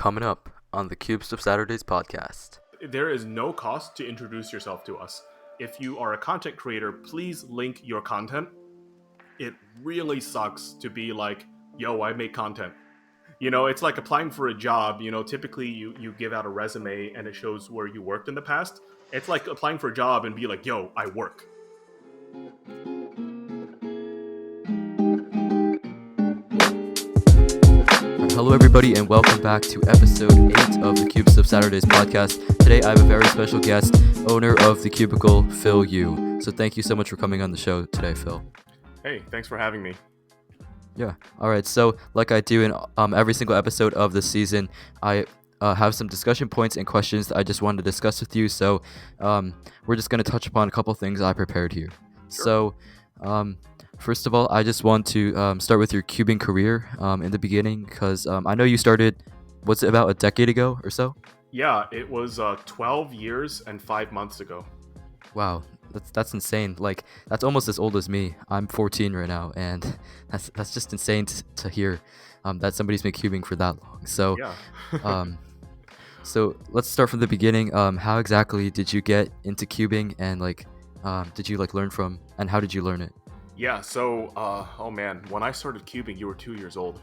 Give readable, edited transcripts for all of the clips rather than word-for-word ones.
Coming up on the Cubes of Saturdays podcast. There is no cost to introduce yourself to us. If you are a content creator, please link your content. It really sucks to be like, yo, I make content. It's like applying for a job. Typically you give out a resume and it shows where you worked in the past. It's like applying for a job and be like, yo, I work. Hello, everybody, and welcome back to episode 8 of the Cubes of Saturdays podcast. Today, I have a very special guest, owner of TheCubicle, Phil Yu. So thank you so much for coming on the show today, Phil. Hey, thanks for having me. Yeah. All right. So like I do in every single episode of the season, I have some discussion points and questions that I just wanted to discuss with you. So we're just going to touch upon a couple things I prepared here. Sure. So first of all, I just want to start with your cubing career in the beginning because I know you started, what's it, about a decade ago or so? Yeah, it was 12 years and 5 months ago. Wow, that's insane. Like, that's almost as old as me. I'm 14 right now, and that's just insane to hear that somebody's been cubing for that long. So, Yeah. so let's start from the beginning. How exactly did you get into cubing, and did you learn from, and how did you learn it? Yeah, so, oh man, when I started cubing, you were 2 years old.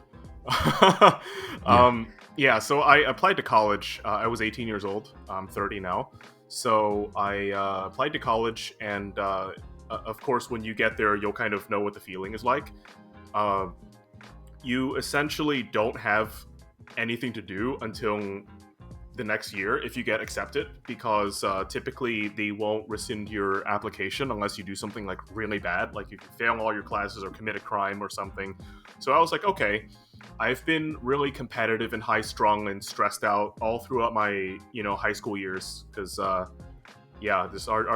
Yeah. So I applied to college. I was 18 years old. I'm 30 now. So I applied to college, and of course, when you get there, you'll kind of know what the feeling is like. Uh, you essentially don't have anything to do until the next year if you get accepted, because typically they won't rescind your application unless you do something like really bad, like you fail all your classes or commit a crime or something. So I was like, okay, I've been really competitive and high strung and stressed out all throughout my high school years, because our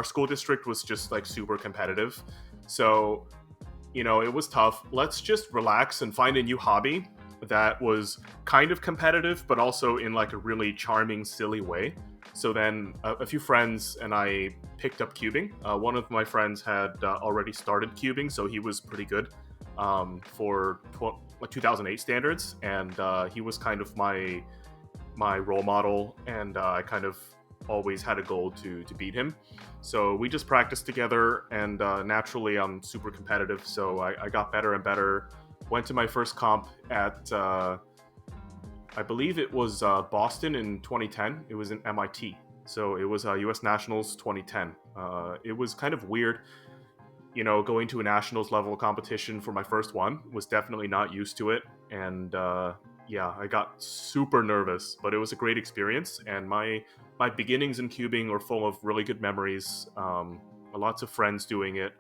school district was just like super competitive. So it was tough. Let's just relax and find a new hobby that was kind of competitive, but also in like a really charming, silly way. So then a few friends and I picked up cubing. One of my friends had already started cubing, so he was pretty good for 2008 standards, and he was kind of my role model, and I kind of always had a goal to beat him. So we just practiced together, and naturally I'm super competitive, so I got better and better. Went to my first comp at, I believe it was Boston in 2010. It was in MIT. So it was US Nationals 2010. It was kind of weird, going to a nationals level competition for my first one. Was definitely not used to it. And I got super nervous, but it was a great experience. And my beginnings in cubing are full of really good memories. Lots of friends doing it.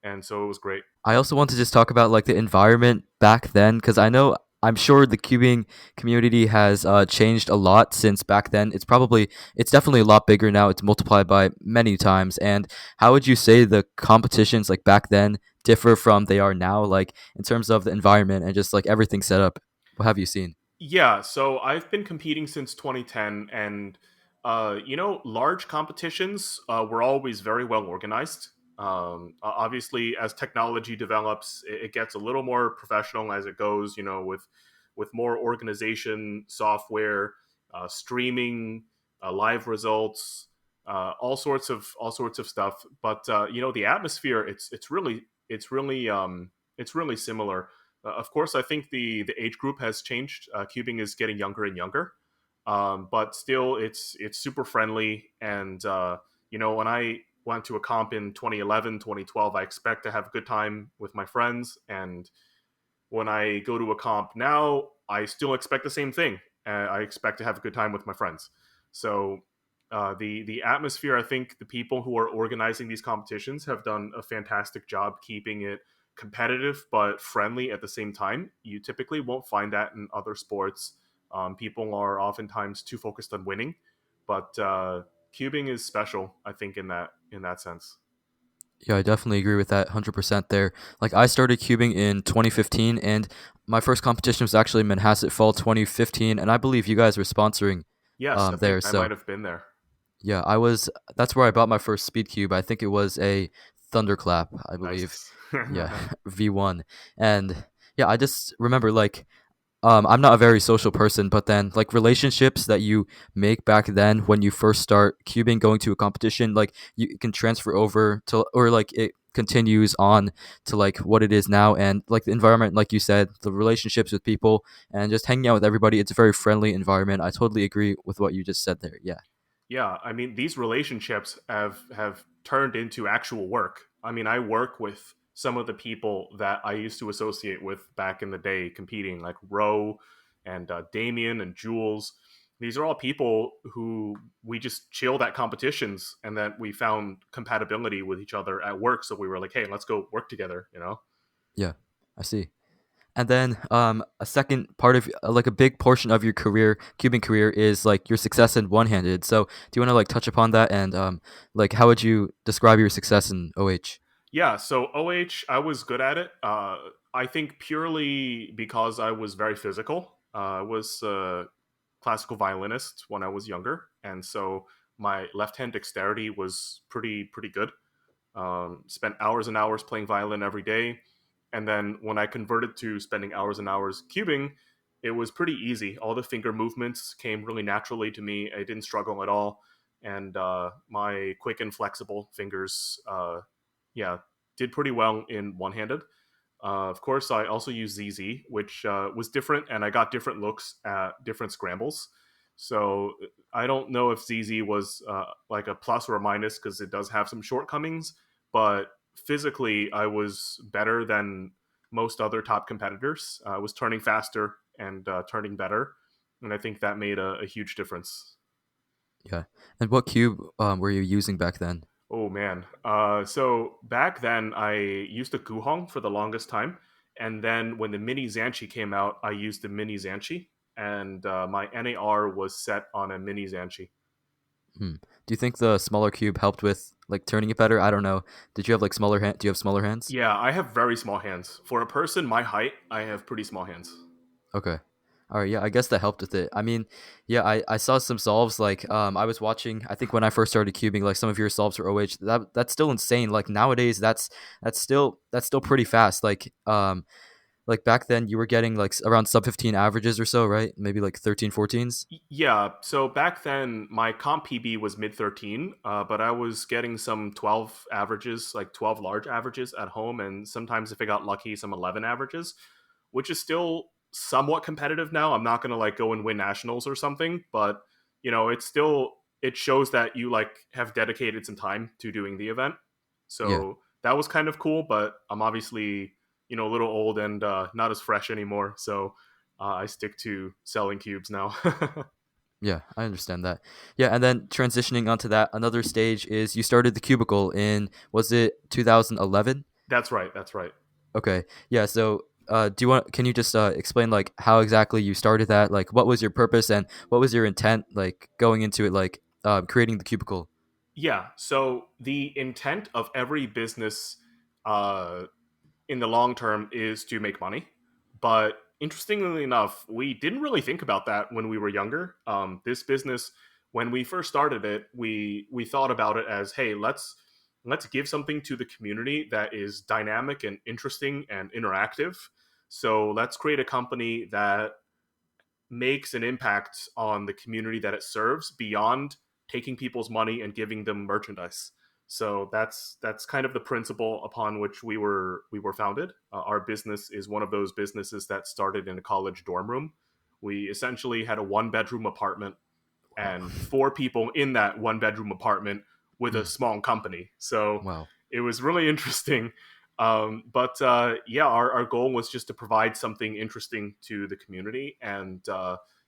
And so it was great. I also want to just talk about the environment back then, because I'm sure the cubing community has changed a lot since back then. It's definitely a lot bigger now. It's multiplied by many times. And how would you say the competitions back then differ from they are now, in terms of the environment and just everything set up? What have you seen? Yeah, so I've been competing since 2010, and large competitions were always very well organized. Obviously, as technology develops, it gets a little more professional as it goes. With more organization, software, streaming, live results, all sorts of stuff. But the atmosphere, it's really similar. Of course, I think the age group has changed. Cubing is getting younger and younger, but still, it's super friendly. And when I went to a comp in 2011, 2012, I expect to have a good time with my friends. And when I go to a comp now, I still expect the same thing. I expect to have a good time with my friends. So the atmosphere, I think the people who are organizing these competitions have done a fantastic job keeping it competitive but friendly at the same time. You typically won't find that in other sports. People are oftentimes too focused on winning, but cubing is special, I think, in that sense. Yeah, I definitely agree with that 100% there. I started cubing in 2015, and my first competition was actually Manhasset Fall 2015, and I believe you guys were sponsoring Yes, I there. think I So might have been there. yeah, that's where I bought my first speed cube. I think it was a Thunderclap, I believe. Nice. Yeah, V1. And yeah, I just remember I'm not a very social person, but then like relationships that you make back then when you first start cubing, going to a competition, like you can transfer over to, or like it continues on to like what it is now, and like the environment, like you said, the relationships with people and just hanging out with everybody. It's a very friendly environment. I totally agree with what you just said there. Yeah. Yeah, I mean these relationships have turned into actual work. I mean, I work with some of the people that I used to associate with back in the day competing, like Roe and Damien and Jules. These are all people who we just chilled at competitions, and that we found compatibility with each other at work. So we were like, "Hey, let's go work together," you know? Yeah, I see. And then a second part of like a big portion of your career, cubing career, is like your success in one-handed. So do you want to like touch upon that, and like how would you describe your success in OH? Yeah, so OH, I was good at it. I think purely because I was very physical. I was a classical violinist when I was younger, and so my left hand dexterity was pretty good. Spent hours and hours playing violin every day, and then when I converted to spending hours and hours cubing, it was pretty easy. All the finger movements came really naturally to me. I didn't struggle at all, and my quick and flexible fingers, yeah, did pretty well in one-handed. Of course, I also use ZZ, which was different, and I got different looks at different scrambles. So I don't know if ZZ was like a plus or a minus because it does have some shortcomings, but physically, I was better than most other top competitors. I was turning faster and turning better, and I think that made a huge difference. Yeah. And what cube were you using back then? Oh man. So back then I used a Guhong for the longest time, and then when the Mini Zanchi came out, I used the Mini Zanchi, and my NAR was set on a Mini Zanchi. Hmm. Do you think the smaller cube helped with like turning it better? I don't know. Did you have like smaller hand? Do you have smaller hands? Yeah, I have very small hands. For a person my height, I have pretty small hands. Okay. All right, yeah, I guess that helped with it. I mean, yeah, I saw some solves like I was watching, I think when I first started cubing, like some of your solves for OH. That's still insane. Like nowadays that's still pretty fast. Like back then you were getting like around sub 15 averages or so, right? Maybe like 13 14s. Yeah, so back then my comp PB was mid 13, but I was getting some 12 averages, like 12 large averages at home, and sometimes if I got lucky, some 11 averages, which is still somewhat competitive now. I'm not going to like go and win nationals or something, but you know, it's still, it shows that you like have dedicated some time to doing the event. Yeah. So that was kind of cool, but I'm obviously, you know, a little old and not as fresh anymore. So I stick to selling cubes now. Yeah, I understand that. Yeah, and then transitioning onto that, another stage is you started the Cubicle in, was it 2011? That's right. That's right. Okay. Yeah, so do you want can you just explain like how exactly you started that? Like what was your purpose and what was your intent like going into it, like creating the Cubicle? Yeah. So the intent of every business uh, in the long term is to make money. But interestingly enough, we didn't really think about that when we were younger. This business, when we first started it, we thought about it as, hey, let's give something to the community that is dynamic and interesting and interactive. So let's create a company that makes an impact on the community that it serves beyond taking people's money and giving them merchandise. So that's kind of the principle upon which we were founded. Our business is one of those businesses that started in a college dorm room. We essentially had a one bedroom apartment Wow. and four people in that one bedroom apartment with a Hmm. small company. So Wow. it was really interesting. But yeah, our goal was just to provide something interesting to the community. And,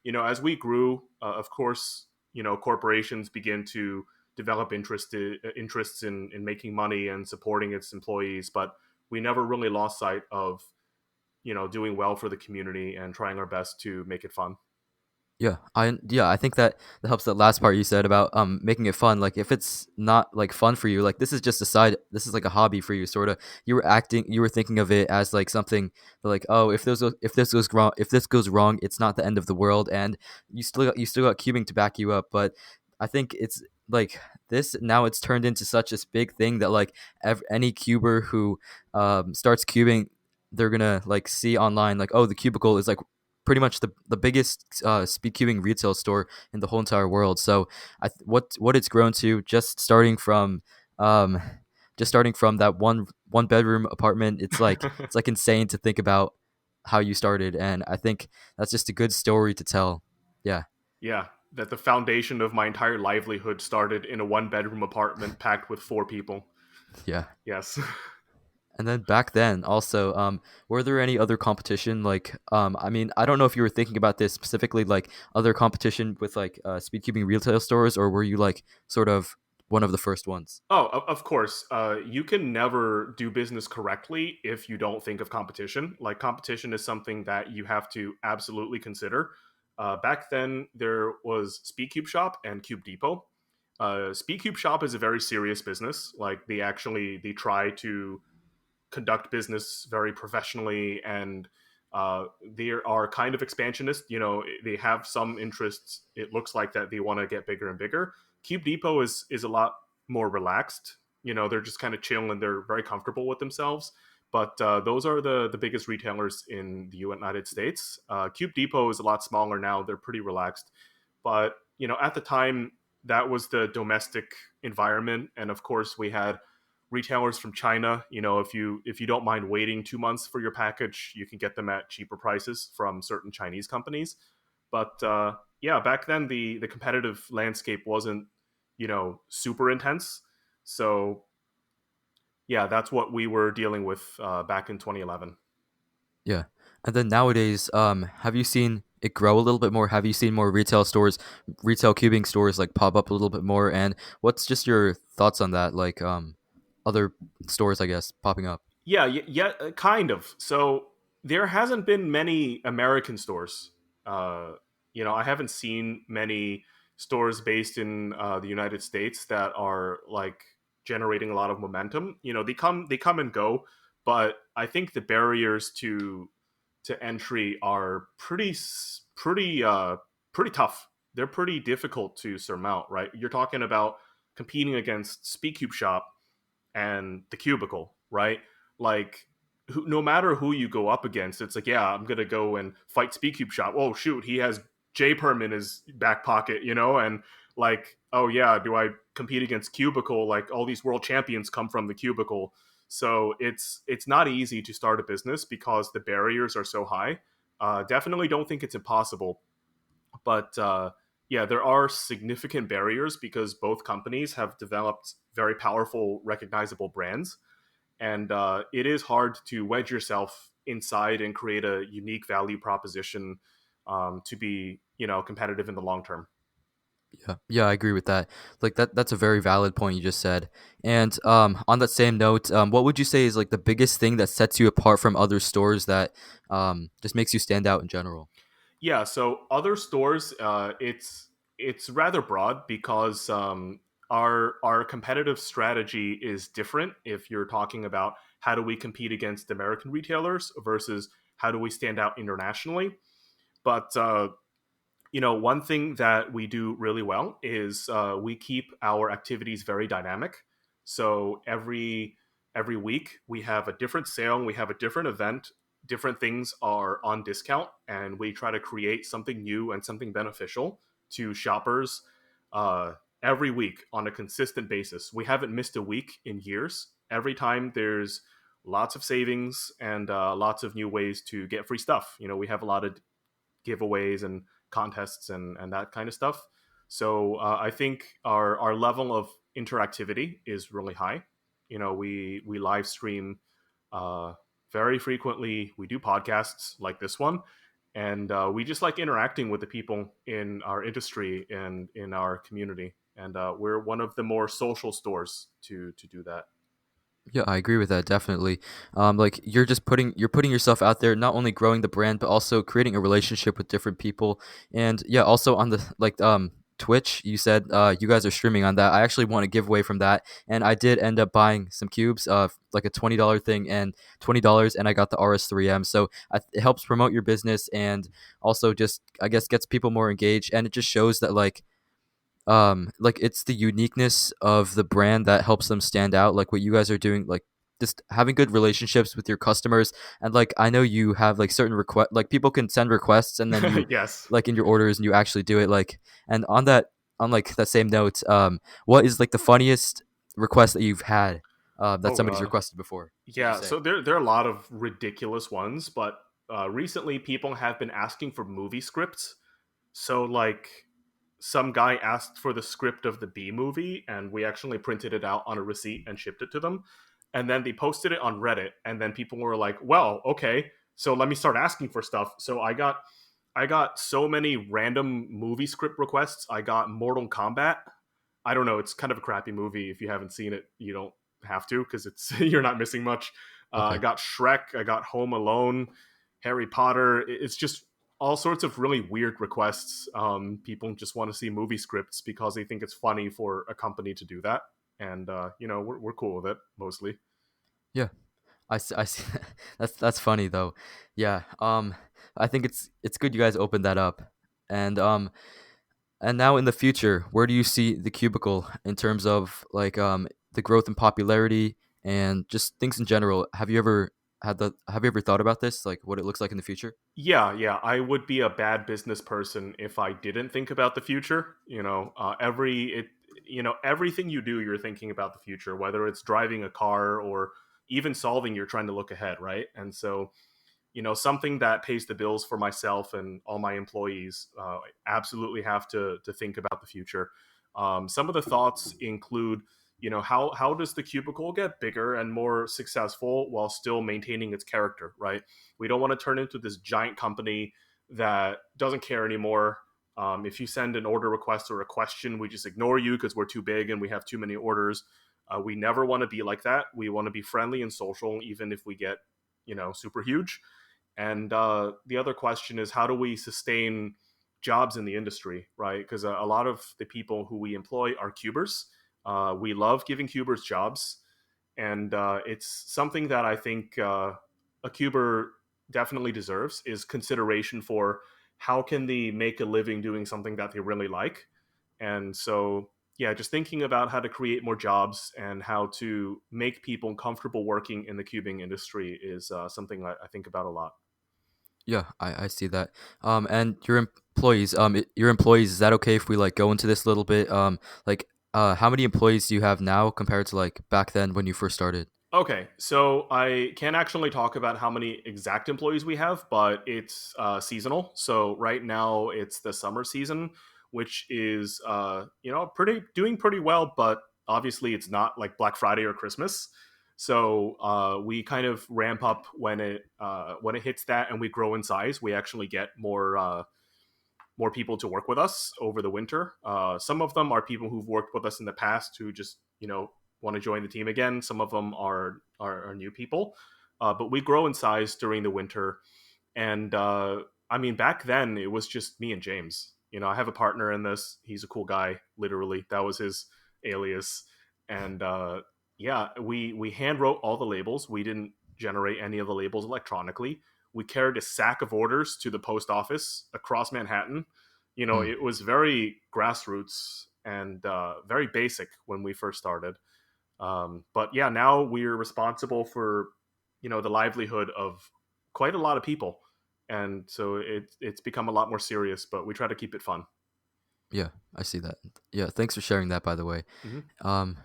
you know, as we grew, of course, you know, corporations begin to develop interests in making money and supporting its employees. But we never really lost sight of, you know, doing well for the community and trying our best to make it fun. I think that that helps, that last part you said about making it fun. Like if it's not like fun for you, like this is just a side, this is like a hobby for you sort of. You were thinking of it as like something like, oh, if this goes wrong, it's not the end of the world, and you still got cubing to back you up. But I think it's like this now it's turned into such a big thing that like any cuber who starts cubing, they're gonna like see online like, oh, the cubicle is like pretty much the biggest speed cubing retail store in the whole entire world. So what it's grown to, um just starting from that one bedroom apartment, it's like insane to think about how you started, and I think that's just a good story to tell. Yeah. Yeah, that the foundation of my entire livelihood started in a one bedroom apartment packed with four people. Yeah. Yes. And then back then, also, were there any other competition? Like, I mean, I don't know if you were thinking about this specifically, like other competition with like speedcubing retail stores, or were you like sort of one of the first ones? Oh, of course. You can never do business correctly if you don't think of competition. Like, competition is something that you have to absolutely consider. Back then, there was Speedcube Shop and Cube Depot. Speedcube Shop is a very serious business. Like, they try to conduct business very professionally, and they are kind of expansionist. You know, they have some interests. It looks like that they want to get bigger and bigger. Cube Depot is a lot more relaxed. You know, they're just kind of chill and they're very comfortable with themselves. But those are the biggest retailers in the United States. Cube Depot is a lot smaller now. They're pretty relaxed. But, you know, at the time, that was the domestic environment. And of course, we had retailers from China. You know, if you don't mind waiting 2 months for your package, you can get them at cheaper prices from certain Chinese companies. But yeah, back then the competitive landscape wasn't, you know, super intense. So yeah, that's what we were dealing with back in 2011. Yeah. And then nowadays, have you seen it grow a little bit more? Have you seen more retail cubing stores like pop up a little bit more? And what's just your thoughts on that? Like, other stores, I guess, popping up. Yeah, yeah, kind of. So there hasn't been many American stores. Uh, you know, I haven't seen many stores based in the United States that are like generating a lot of momentum. You know, they come and go, but I think the barriers to entry are pretty tough. They're pretty difficult to surmount, right? You're talking about competing against Speedcube Shop and the Cubicle, right? Like, no matter who you go up against, it's like, yeah, I'm gonna go and fight Speedcube Shop. Oh shoot, he has J Perm in his back pocket, you know, and like, oh yeah, do I compete against Cubicle? Like, all these world champions come from the Cubicle, so it's not easy to start a business because the barriers are so high. Definitely don't think it's impossible, but yeah, there are significant barriers because both companies have developed very powerful, recognizable brands, and it is hard to wedge yourself inside and create a unique value proposition to be, you know, competitive in the long term. Yeah, yeah, I agree with that. Like that's a very valid point you just said. And on that same note, what would you say is like the biggest thing that sets you apart from other stores that just makes you stand out in general? Yeah, so other stores, it's rather broad because our competitive strategy is different. If you're talking about how do we compete against American retailers versus how do we stand out internationally, but you know, one thing that we do really well is we keep our activities very dynamic. So every week we have a different sale, we have a different event, different things are on discount, and we try to create something new and something beneficial to shoppers uh, every week on a consistent basis. We haven't missed a week in years. Every time there's lots of savings and lots of new ways to get free stuff. You know, we have a lot of giveaways and contests and that kind of stuff. So I think our level of interactivity is really high. You know, we live stream uh, very frequently. We do podcasts like this one, and we just like interacting with the people in our industry and in our community. And we're one of the more social stores to do that. Yeah, I agree with that definitely. Like you're putting yourself out there, not only growing the brand, but also creating a relationship with different people. And yeah, also on the like Twitch, you said you guys are streaming on that. I actually want to give away from that, and I did end up buying some cubes, like a $20 thing and $20, and I got the RS3M. So it helps promote your business and also just I guess gets people more engaged, and it just shows that like it's the uniqueness of the brand that helps them stand out, like what you guys are doing, like just having good relationships with your customers. And like I know you have like certain request, like people can send requests and then you Yes. like in your orders and you actually do it. Like, and on that, on like that same note, what is like the funniest request that you've had that Oh, somebody's requested before? Would you yeah. say? So there are a lot of ridiculous ones, but recently people have been asking for movie scripts. So like some guy asked for the script of the B movie, and we actually printed it out on a receipt and shipped it to them. And then they posted it on Reddit, and then people were like, "Well, okay, so let me start asking for stuff." So I got so many random movie script requests. I got Mortal Kombat. I don't know. It's kind of a crappy movie. If you haven't seen it, you don't have to because it's you're not missing much. I Okay. got Shrek. I got Home Alone, Harry Potter. It's just all sorts of really weird requests. People just want to see movie scripts because they think it's funny for a company to do that, and we're cool with it mostly. Yeah. I see. That's funny though. Yeah. I think it's good you guys opened that up. And and now in the future, where do you see the cubicle in terms of like the growth in popularity and just things in general? Have you ever thought about this? Like what it looks like in the future? Yeah, yeah, I would be a bad business person if I didn't think about the future. Everything you do, you're thinking about the future, whether it's driving a car or even solving, you're trying to look ahead, right? And so, something that pays the bills for myself and all my employees, I absolutely have to think about the future. Some of the thoughts include, how does the cubicle get bigger and more successful while still maintaining its character, right? We don't want to turn into this giant company that doesn't care anymore. If you send an order request or a question, we just ignore you because we're too big and we have too many orders. We never want to be like that. We want to be friendly and social, even if we get, super huge. And the other question is, how do we sustain jobs in the industry, right? Because a lot of the people who we employ are cubers. We love giving cubers jobs, and it's something that I think a cuber definitely deserves is consideration for how can they make a living doing something that they really like. And so, yeah, just thinking about how to create more jobs and how to make people comfortable working in the cubing industry is something I think about a lot. Yeah, I see that. And your employees, your employees, is that okay if we like go into this a little bit? Like, how many employees do you have now compared to like back then when you first started? Okay, so I can't actually talk about how many exact employees we have, but it's seasonal. So right now it's the summer season, which is pretty doing pretty well, but obviously it's not like Black Friday or Christmas. So we kind of ramp up when it hits that, and we grow in size. We actually get more people to work with us over the winter. Some of them are people who've worked with us in the past who just want to join the team again. Some of them are new people, but we grow in size during the winter. And I mean, back then it was just me and James. I have a partner in this. He's a cool guy. Literally, that was his alias. And yeah, we hand wrote all the labels. We didn't generate any of the labels electronically. We carried a sack of orders to the post office across Manhattan. Hmm. It was very grassroots and very basic when we first started. But yeah, now we're responsible for the livelihood of quite a lot of people, and so it's become a lot more serious. But we try to keep it fun. Yeah, I see that. Yeah, thanks for sharing that, by the way. Hmm. Um,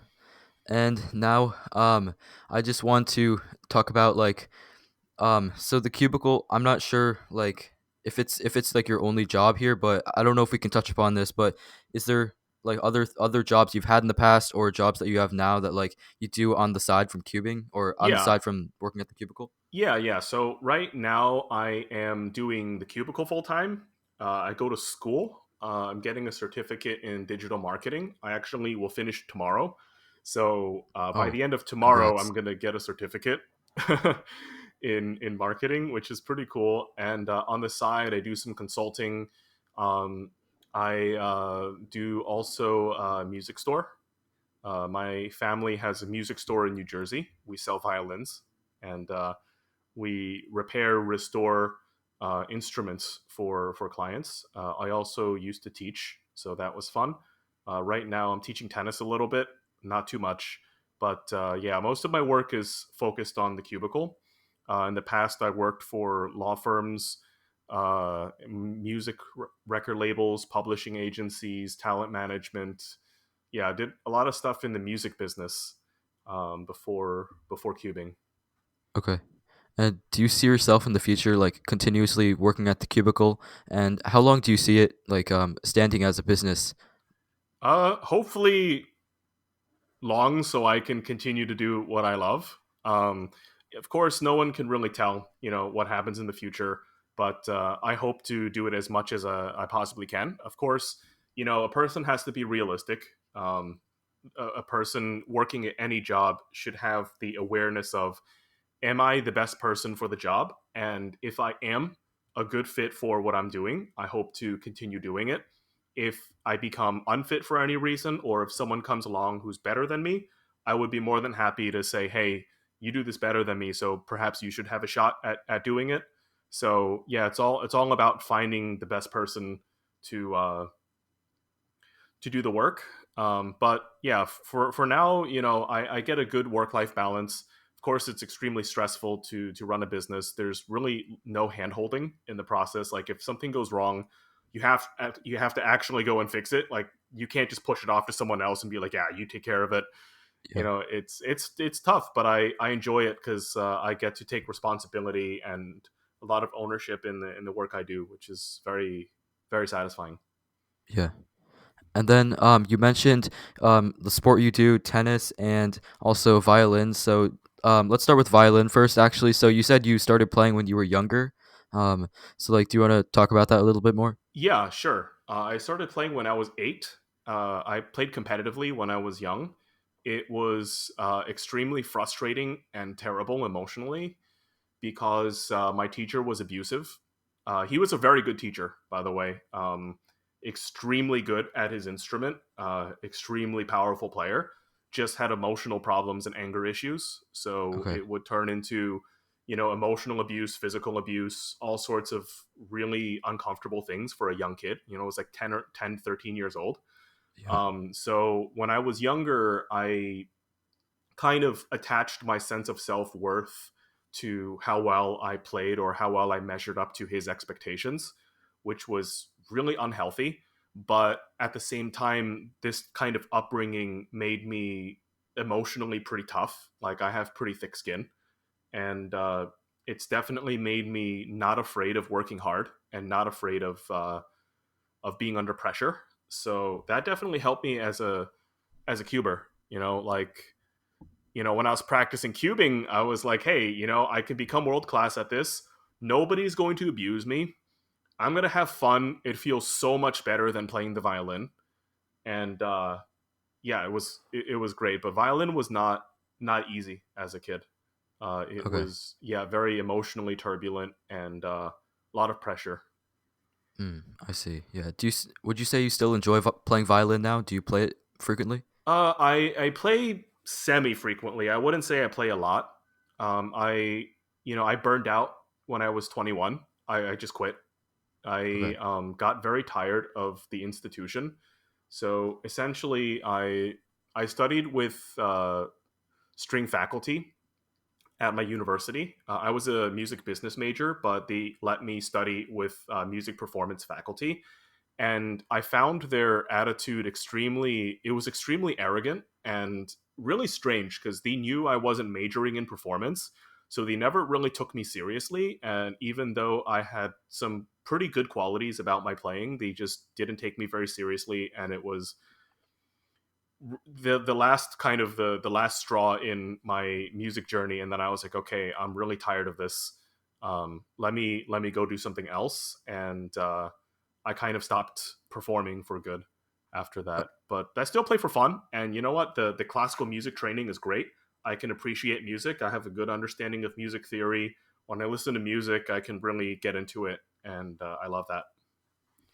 and now, I just want to talk about like so the cubicle, I'm not sure like if it's like your only job here, but I don't know if we can touch upon this, but is there like other jobs you've had in the past or jobs that you have now that like you do on the side from cubing or on the Yeah, side from working at the cubicle? yeah. So right now I am doing the cubicle full time. I go to school. I'm getting a certificate in digital marketing. I actually will finish tomorrow. So by Oh, the end of tomorrow, congrats. I'm gonna get a certificate in marketing, which is pretty cool. And on the side, I do some consulting. Um, I do also a music store. My family has a music store in New Jersey. We sell violins, and we repair, restore instruments for clients. I also used to teach, so that was fun. Right now, I'm teaching tennis a little bit, not too much, But yeah, most of my work is focused on the cubicle. In the past, I worked for law firms, music record labels, publishing agencies, talent management. Yeah, I did a lot of stuff in the music business before cubing. Okay. And do you see yourself in the future like continuously working at the cubicle? And how long do you see it like standing as a business? Hopefully long, so I can continue to do what I love. Um, of course, no one can really tell, what happens in the future, but I hope to do it as much as I possibly can. Of course, a person has to be realistic. A person working at any job should have the awareness of, am I the best person for the job? And if I am a good fit for what I'm doing, I hope to continue doing it. If I become unfit for any reason, or if someone comes along who's better than me, I would be more than happy to say, hey, you do this better than me, so perhaps you should have a shot at doing it. So yeah, it's all about finding the best person to do the work. But yeah, for now, I get a good work life balance. Of course, it's extremely stressful to run a business. There's really no hand holding in the process. Like if something goes wrong, you have to actually go and fix it. Like you can't just push it off to someone else and be like, yeah, you take care of it. Yeah. It's tough, but I enjoy it because I get to take responsibility and a lot of ownership in the work I do, which is very very satisfying. Yeah. And then you mentioned the sport you do, tennis, and also violin. So let's start with violin first, actually. So you said you started playing when you were younger. Um, so like, do you want to talk about that a little bit more? Yeah, sure. I started playing when I was 8. I played competitively when I was young. It was extremely frustrating and terrible emotionally because my teacher was abusive. He was a very good teacher, by the way. Extremely good at his instrument, extremely powerful player. Just had emotional problems and anger issues. So Okay. it would turn into, emotional abuse, physical abuse, all sorts of really uncomfortable things for a young kid. It was like 13 years old. Yeah. So when I was younger, I kind of attached my sense of self worth to how well I played or how well I measured up to his expectations, which was really unhealthy. But at the same time, this kind of upbringing made me emotionally pretty tough. Like I have pretty thick skin, and it's definitely made me not afraid of working hard and not afraid of being under pressure. So that definitely helped me as a cuber. When I was practicing cubing, I was like, hey, I can become world class at this. Nobody's going to abuse me. I'm going to have fun. It feels so much better than playing the violin. And yeah, it was great. But violin was not easy as a kid. It Okay. was, yeah, very emotionally turbulent and a lot of pressure. I see. Yeah. Would you say you still enjoy playing violin now? Do you play it frequently? I play semi frequently. I wouldn't say I play a lot. I burned out when I was 21. I just quit. I Okay. got very tired of the institution. So essentially, I studied with string faculty at my university. I was a music business major, but they let me study with music performance faculty, and I found their attitude extremely arrogant and really strange because they knew I wasn't majoring in performance. So they never really took me seriously. And even though I had some pretty good qualities about my playing, they just didn't take me very seriously. And it was the last kind of the last straw in my music journey. And then I was like, okay, I'm really tired of this. Let me go do something else. And I kind of stopped performing for good after Uh, that. But I still play for fun. And you know what? The classical music training is great. I can appreciate music. I have a good understanding of music theory. When I listen to music, I can really get into it, and I love that.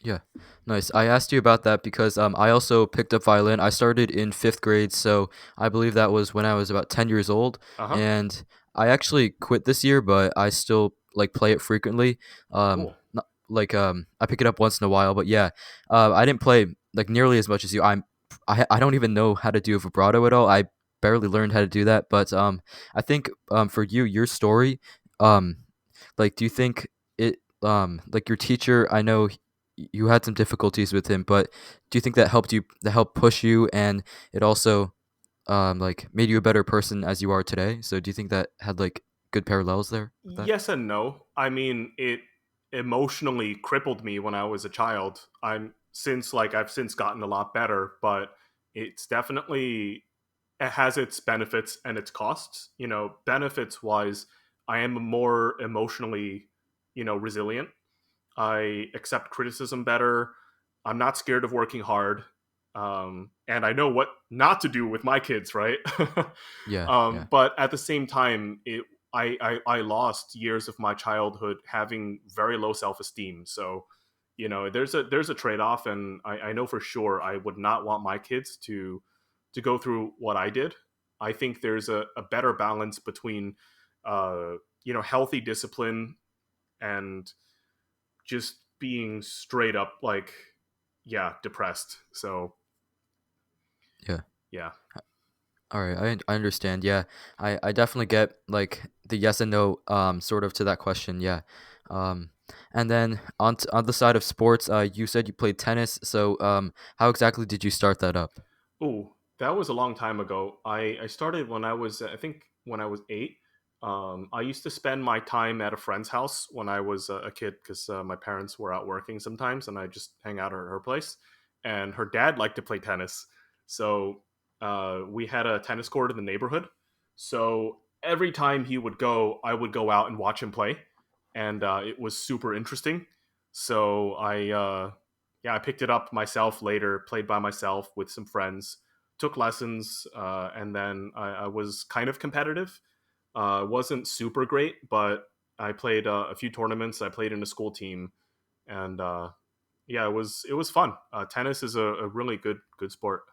Yeah, nice. I asked you about that because I also picked up violin. I started in fifth grade, so I believe that was when I was about 10 years old. Uh huh. And I actually quit this year, but I still like play it frequently. Cool. Not, like I pick it up once in a while, but yeah, I didn't play like nearly as much as you. I don't even know how to do a vibrato at all. barely learned how to do that. But I think for you, your story, um, like, do you think it like your teacher? I know you had some difficulties with him, but do you think that helped you? That helped push you, and it also like made you a better person as you are today? So do you think that had like good parallels there with that? Yes and no. I mean, it emotionally crippled me when I was a child. I've since gotten a lot better, but it's definitely, it has its benefits and its costs. You know, benefits wise, I am more emotionally, resilient. I accept criticism better. I'm not scared of working hard. And I know what not to do with my kids, right? Yeah, yeah, But at the same time, I lost years of my childhood having very low self esteem. So, there's a trade off, and I know for sure I would not want my kids to go through what I did. I think there's a better balance between, healthy discipline and just being straight up like, yeah, depressed. So yeah. yeah. All right, I understand. Yeah, I definitely get like the yes and no sort of to that question. Yeah, um, and then on the side of sports, you said you played tennis. So how exactly did you start that up? Ooh, that was a long time ago. I started when I was, I think, when I was 8. I used to spend my time at a friend's house when I was a kid because my parents were out working sometimes, and I just hang out at her place. And her dad liked to play tennis, so we had a tennis court in the neighborhood. So every time he would go, I would go out and watch him play, and it was super interesting. So yeah, I picked it up myself later, played by myself with some friends, took lessons, and then I was kind of competitive. Wasn't super great, but I played a few tournaments. I played in a school team, and yeah, it was fun. Tennis is a really good sport.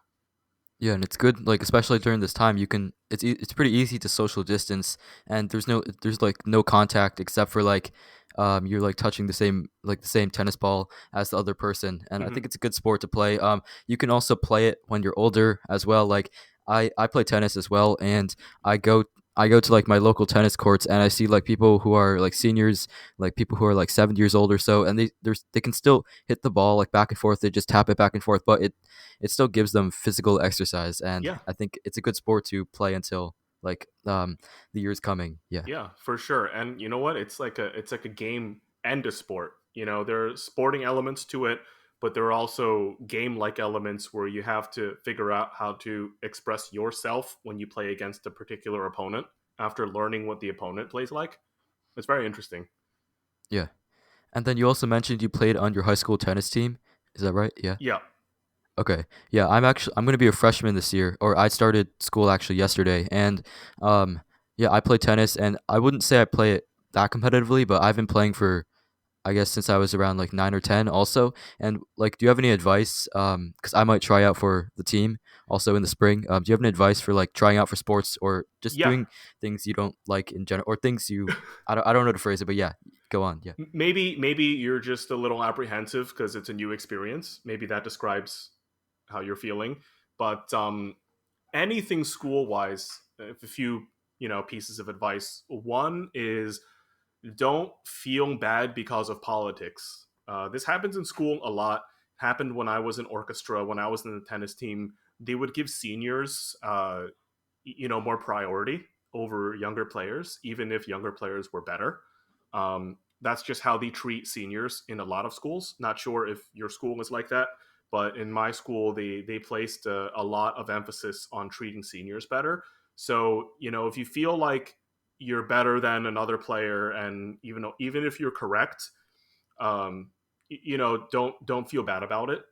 Yeah, and it's good, like especially during this time, you can it's pretty easy to social distance, and there's like no contact except for like you're like touching the same tennis ball as the other person, and I Hmm. think it's a good sport to play. You can also play it when you're older as well. Like I play tennis as well, and I go I go to like my local tennis courts, and I see like people who are like seniors, like people who are like 7 years old or so, and they can still hit the ball like back and forth. They just tap it back and forth, but it still gives them physical exercise, and Yeah, I think it's a good sport to play until like the year's coming. Yeah. yeah, for sure. And you know what? It's like a game and a sport. There are sporting elements to it, but there are also game-like elements where you have to figure out how to express yourself when you play against a particular opponent after learning what the opponent plays like. It's very interesting. Yeah. And then you also mentioned you played on your high school tennis team. Is that right? Yeah. Yeah. Okay. Yeah, I'm going to be a freshman this year, or I started school actually yesterday, and um yeah, I play tennis, and I wouldn't say I play it that competitively, but I've been playing for, I guess, since I was around like 9 or 10 also. And like, do you have any advice? Because I might try out for the team also in the spring. Do you have any advice for like trying out for sports, or just Yeah. doing things you don't like in general, or things you, I don't know how to phrase it, but yeah, go on. Yeah. Maybe you're just a little apprehensive because it's a new experience. Maybe that describes how you're feeling. But anything school wise, a few pieces of advice. One is, don't feel bad because of politics. This happens in school a lot. Happened when I was in orchestra, when I was in the tennis team. They would give seniors, more priority over younger players, even if younger players were better. That's just how they treat seniors in a lot of schools. Not sure if your school is like that, but in my school, they placed a lot of emphasis on treating seniors better. So if you feel like you're better than another player, and even if you're correct, don't feel bad about it.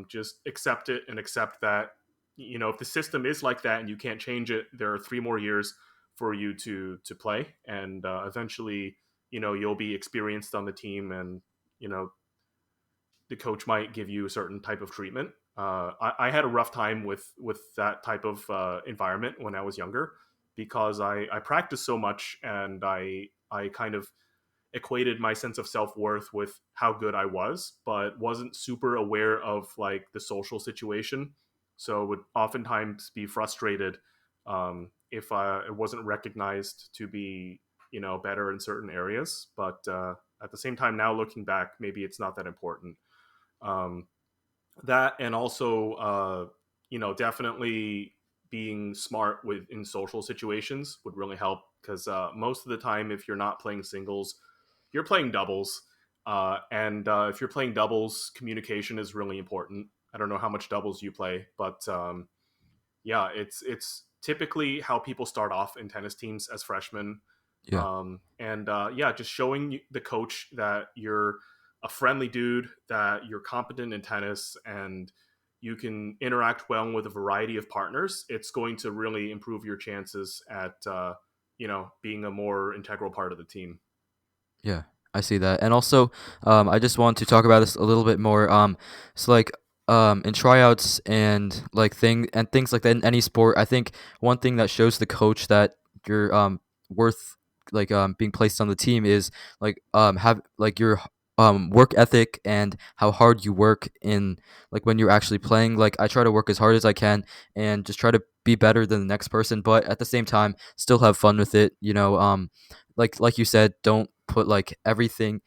Just accept it, and accept that if the system is like that and you can't change it, there are 3 more years for you to play, and eventually you'll be experienced on the team, and you know the coach might give you a certain type of treatment. I had a rough time with that type of environment when I was younger, because I practiced so much, and I kind of equated my sense of self-worth with how good I was, but wasn't super aware of like the social situation. So would oftentimes be frustrated if it wasn't recognized to be, better in certain areas. But at the same time, now looking back, maybe it's not that important. Um, that and also, definitely being smart with in social situations would really help, because most of the time, if you're not playing singles, you're playing doubles. And if you're playing doubles, communication is really important. I don't know how much doubles you play, but yeah, it's typically how people start off in tennis teams as freshmen. Yeah. And yeah, just showing the coach that you're a friendly dude, that you're competent in tennis, and you can interact well with a variety of partners. It's going to really improve your chances at being a more integral part of the team. Yeah, I see that. And also, I just want to talk about this a little bit more. So like, in tryouts and like things like that in any sport, I think one thing that shows the coach that you're worth like being placed on the team is like have like your work ethic and how hard you work in like when you're actually playing. Like I try to work as hard as I can and just try to be better than the next person, but at the same time still have fun with it. Like you said, don't put like everything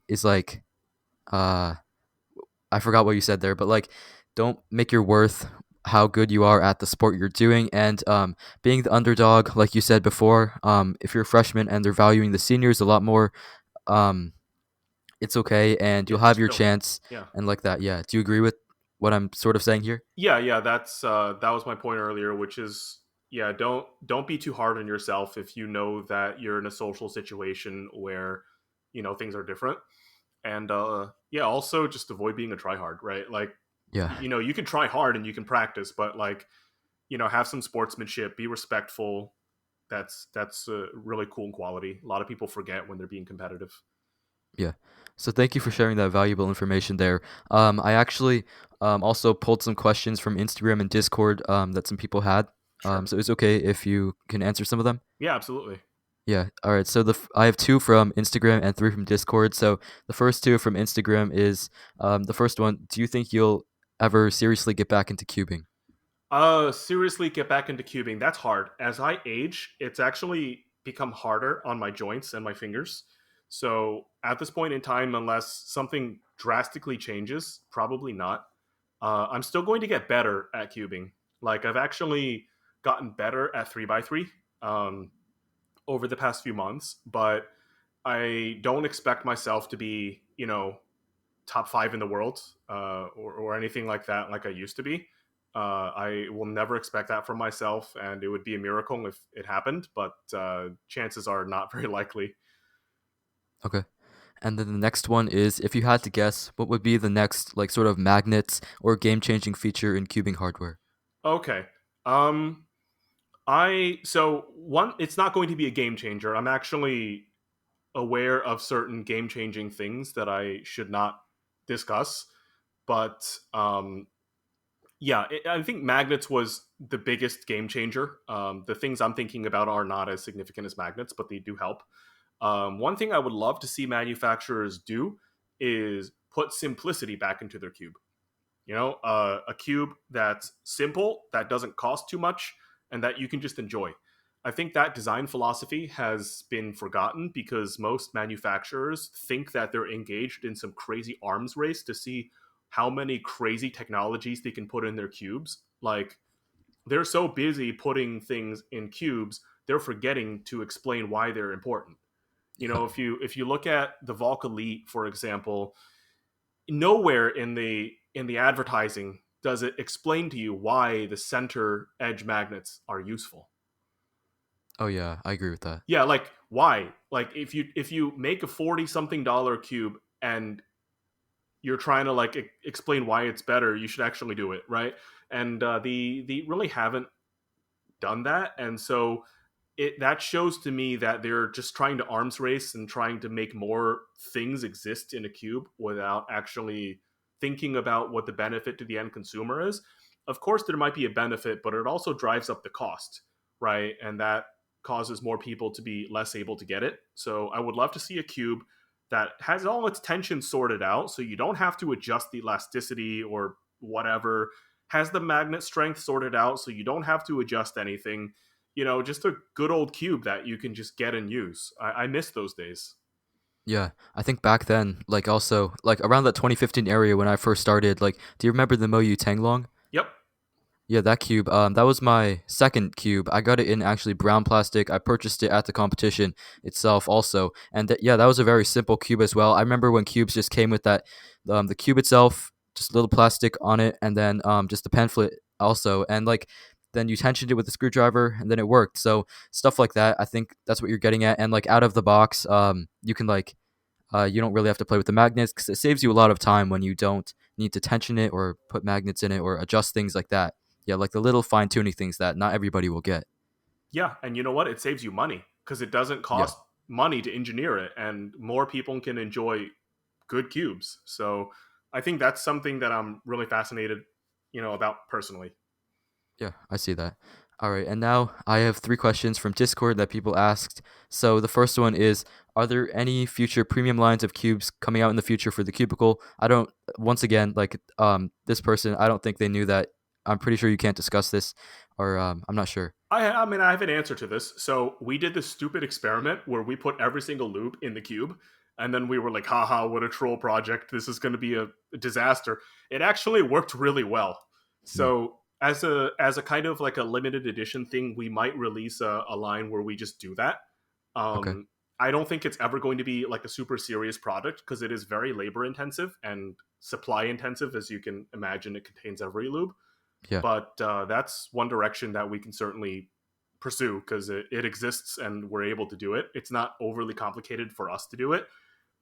is like uh I forgot what you said there, but like don't make your worth how good you are at the sport you're doing. And being the underdog, like you said before, if you're a freshman and they're valuing the seniors a lot more, um it's okay and Yeah, you'll have just your chill. chance. Yeah. And like that, yeah, do you agree with what I'm sort of saying here? Yeah. That was my point earlier, which is, yeah, don't be too hard on yourself if you know that you're in a social situation where things are different. And yeah, also just avoid being a tryhard, right? Like, Yeah. you can try hard and you can practice, but like, have some sportsmanship, be respectful. That's a really cool quality. A lot of people forget when they're being competitive. Yeah. So thank you for sharing that valuable information there. I actually also pulled some questions from Instagram and Discord that some people had. Sure. So it's okay if you can answer some of them. Yeah, absolutely. Yeah. All right. So I have two from Instagram and three from Discord. So the first two from Instagram is the first one. Do you think you'll ever seriously get back into cubing? Seriously, get back into cubing. That's hard. As I age, it's actually become harder on my joints and my fingers. So at this point in time, unless something drastically changes, probably not. I'm still going to get better at cubing. Like, I've actually gotten better at 3x3 um, over the past few months, but I don't expect myself to be, top five in the world, or anything like that, like I used to be. I will never expect that from myself, and it would be a miracle if it happened, but chances are not very likely. Okay. And then the next one is if you had to guess, what would be the next like sort of magnets or game-changing feature in cubing hardware? Okay. Um, so one, it's not going to be a game changer. I'm actually aware of certain game changing things that I should not discuss, but yeah, I think magnets was the biggest game changer. The things I'm thinking about are not as significant as magnets, but they do help. One thing I would love to see manufacturers do is put simplicity back into their cube. A cube that's simple, that doesn't cost too much, and that you can just enjoy. I think that design philosophy has been forgotten because most manufacturers think that they're engaged in some crazy arms race to see how many crazy technologies they can put in their cubes. Like, they're so busy putting things in cubes, they're forgetting to explain why they're important. Yeah. If you look at the Volk Elite, for example, nowhere in the advertising does it explain to you why the center edge magnets are useful. Oh yeah, I agree with that. Yeah, like, why? Like, if you make a 40 something dollar cube and you're trying to like explain why it's better, you should actually do it, right? And the really haven't done that, and so that shows to me that they're just trying to arms race and trying to make more things exist in a cube without actually thinking about what the benefit to the end consumer is. Of course, there might be a benefit, but it also drives up the cost, right? And that causes more people to be less able to get it. So I would love to see a cube that has all its tensions sorted out so you don't have to adjust the elasticity or whatever. has the magnet strength sorted out, so you don't have to adjust anything. Just a good old cube that you can just get and use. I miss those days. Yeah, I think back then, like also like around that 2015 area when I first started, like do you remember the Moyu Tanglong? Yep. Yeah, that cube. That was my second cube. I got it in actually brown plastic. I purchased it at the competition itself also, and yeah, that was a very simple cube as well. I remember when cubes just came with that, the cube itself, just a little plastic on it, and then just the pamphlet also, and like then you tensioned it with a screwdriver, and then it worked. So stuff like that. I think that's what you're getting at, and like out of the box, you can like you don't really have to play with the magnets because it saves you a lot of time when you don't need to tension it or put magnets in it or adjust things like that. Yeah, like the little fine tuning things that not everybody will get. Yeah, and you know what? It saves you money because it doesn't Yeah, cost money to engineer it, and more people can enjoy good cubes. So I think that's something that I'm really fascinated, about personally. yeah, I see that. All right, and now I have three questions from Discord that people asked. So the first one is: are there any future premium lines of cubes coming out in the future for the Cubicle? I don't. Once again, like this person, I don't think they knew that. I'm pretty sure you can't discuss this, or I'm not sure. I mean, I have an answer to this. So we did this stupid experiment where we put every single loop in the cube, and then we were like, haha, what a troll project. This is going to be a disaster. It actually worked really well. Hmm. So as a kind of like a limited edition thing, we might release a line where we just do that. Okay. Um, I don't think it's ever going to be like a super serious product because it is very labor intensive and supply intensive, as you can imagine. It contains every loop, Yeah. but that's one direction that we can certainly pursue because it exists and we're able to do it. It's not overly complicated for us to do it.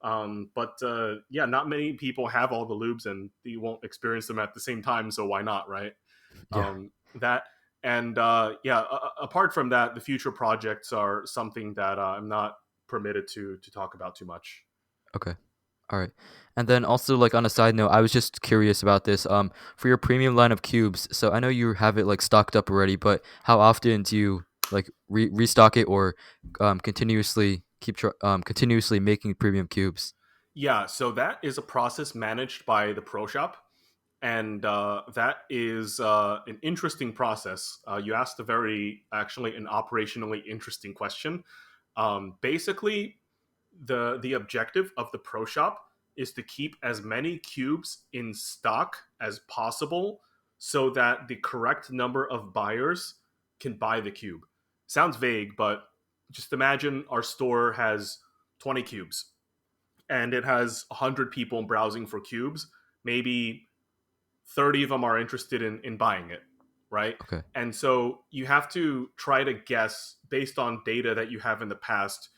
But yeah, not many people have all the lubes and you won't experience them at the same time. So why not, right? Yeah. That and yeah, apart from that, the future projects are something that I'm not permitted to talk about too much. Okay. All right. And then also like on a side note, I was just curious about this. For your premium line of cubes, so I know you have it like stocked up already, but how often do you like restock it or continuously making premium cubes? Yeah, so that is a process managed by the Pro Shop, and that is an interesting process. You asked a very, actually, an operationally interesting question. Basically, the objective of the Pro Shop is to keep as many cubes in stock as possible, so that the correct number of buyers can buy the cube. Sounds vague, but just imagine our store has 20 cubes and it has 100 people browsing for cubes. Maybe 30 of them are interested in buying it, right? Okay. And so you have to try to guess based on data that you have in the past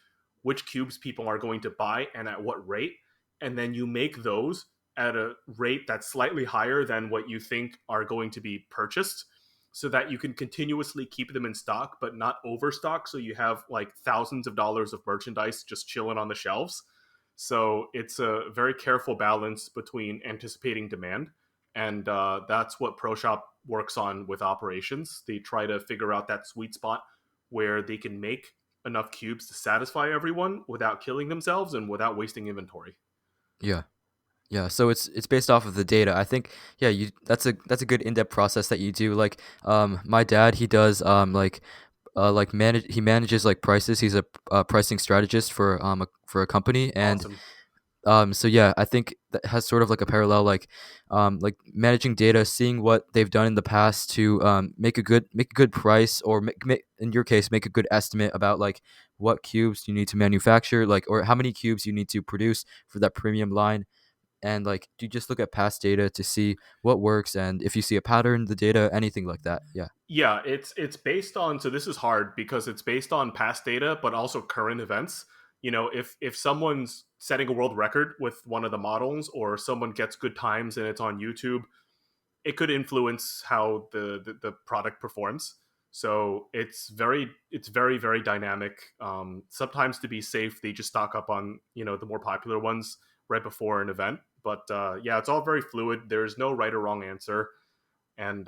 which cubes people are going to buy and at what rate. And then you make those at a rate that's slightly higher than what you think are going to be purchased so that you can continuously keep them in stock but not overstock, so you have like thousands of dollars of merchandise just chilling on the shelves. So it's a very careful balance between anticipating demand, and that's what ProShop works on with operations. They try to figure out that sweet spot where they can make enough cubes to satisfy everyone without killing themselves and without wasting inventory. Yeah. Yeah, so it's based off of the data. I think yeah, you that's a good in-depth process that you do. Like my dad, he does manage he manages like prices. He's a pricing strategist for a company, and Awesome. so yeah, I think that has sort of like a parallel, like managing data, seeing what they've done in the past to make a good price, or in your case make a good estimate about like what cubes you need to manufacture, like or how many cubes you need to produce for that premium line, and like do you just look at past data to see what works, and if you see a pattern in the data, anything like that. Yeah. Yeah, it's based on, so this is hard because it's based on past data but also current events. If someone's setting a world record with one of the models or someone gets good times and it's on YouTube, it could influence how the product performs. So it's very dynamic. Sometimes to be safe, they just stock up on the more popular ones right before an event. But yeah, it's all very fluid. There's no right or wrong answer. And